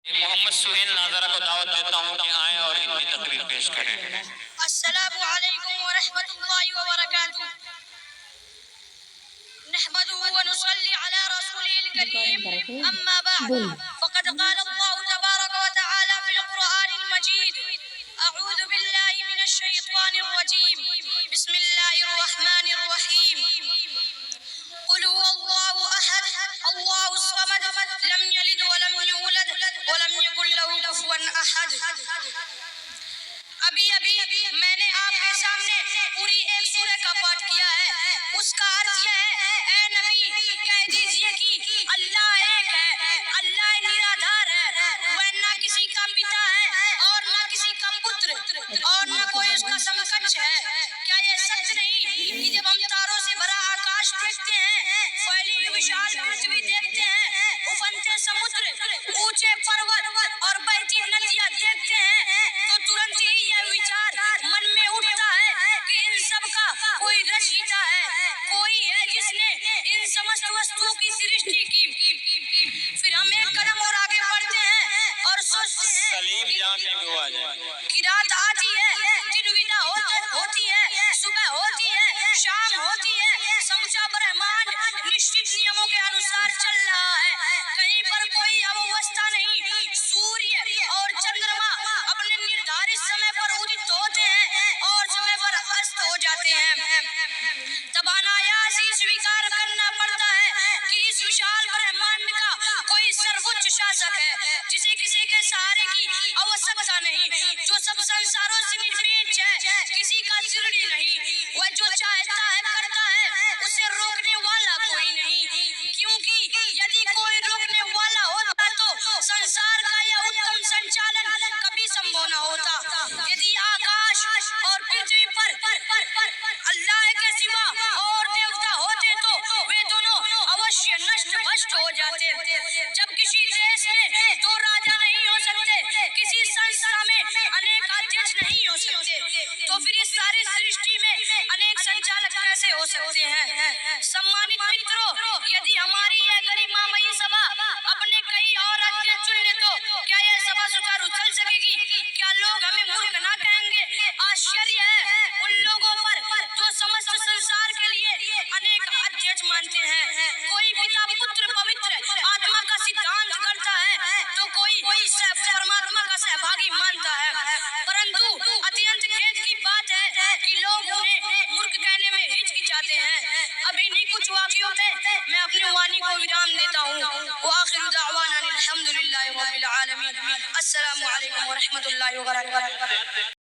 मोहम्मद सुहेल नाजरा को दावत देता हूँ कि आए और हिंदी तकरीर पेश करें। अस्सलामु अलैकुम व रहमतुल्लाहि व बरकातुहू। नहमदुहु व नुसल्ली अला रसूलिल करीम। अम्मा बअद, फ़क़द क़ाल अल्लाहु तबारक व तआला फ़िल क़ुरआनिल मजीद। अऊज़ु बिल्लाहि मिनश शैतानिर रजीम। बिस्मिल्लाहिर रहमानिर रहीम। क़ुल हुवल्लाहु अहद, अल्लाहुस समद, लम यलिद व लम यूलद व लम यकुल लहू कुफुवन अहद। अभी अभी मैंने आपके सामने पूरी एक सूरह का पाठ किया है। उसका अर्थ यह है, ऐ नबी कह दीजिए कि अल्लाह एक है, अल्लाह निराधार है, वह ना किसी का पिता है और ना किसी का पुत्र और ना कोई उसका समकक्ष है। क्या यह सत्य नहीं कि जब हम तारों से भरा आकाश देखते हैं, फैली हुई विशाल पृथ्वी देखते हैं, उफनते समुद्र, ऊंचे पर्वत और बहती नदियां देखते हैं, तो तुरंत ही यह विचार मन में उठता है कि इन सब का कोई रचयिता है, कोई है जिसने इन समस्त वस्तुओं की सृष्टि की। फिर हम एक कदम और आगे बढ़ते हैं और सोचते हैं कि रात आती है, दिन विदा होती है, सुबह होती है, शाम होती है, समूचा ब्रह्मांड निश्चित नियमों के अनुसार चल रहा है, कहीं पर कोई अव्यवस्था नहीं। सूर्य और चंद्रमा अपने निर्धारित समय पर उदित होते हैं और समय पर अस्त हो जाते हैं। तब अनायास ही स्वीकार करना पड़ता है कि इस विशाल ब्रह्मांड का कोई सर्वोच्च शासक है, जिसे किसी के सहारे की आवश्यकता नहीं, जो सब संसारों से निर्भीक है, किसी का चिरड़ी नहीं, वह जो चाहता है करता है, उसे रोकने वाला कोई नहीं। क्योंकि यदि कोई रोकने वाला होता तो संसार का यह उत्तम संचालन कभी संभव न होता। यदि आकाश और पृथ्वी पर अल्लाह के सिवा और देवता होते तो वे दोनों अवश्य नष्ट भ्रष्ट हो जाते। जब किसी देश में दो राजा नहीं हो सकते, किसी संस्था में अनेक अध्यक्ष नहीं हो सकते, तो फिर इस सारी सृष्टि में अनेक संचालक कैसे हो सकते हैं? सम्मानित मित्रों, यदि हमारी यह गरिमामयी सभा अपने कई और अध्यक्ष चुन ले तो क्या यह सभा सुचारू चल सकेगी? क्या लोग हमें मूर्ख ना कहेंगे? आश्चर्य है उन लोगों पर जो समस्त संसार के लिए अनेक अध्यक्ष मानते हैं। कोई पिता पुत्र पवित्र आत्मा का सिद्धांत करता है तो कोई परमात्मा का सहभागी मानता है, परंतु अत्यंत खेद की बात है कि लोग उन्हें मूर्ख कहने में हिचकिचाते हैं। अब इन्हीं कुछ वाक्यों पे मैं अपनी वाणी को विराम देता हूँ। व आखिरु दावाना अनिल हम्दुलिल्लाहि रब्बिल आलमीन। अस्सलामु अलैकुम व रहमतुल्लाहि व बरकातुहू।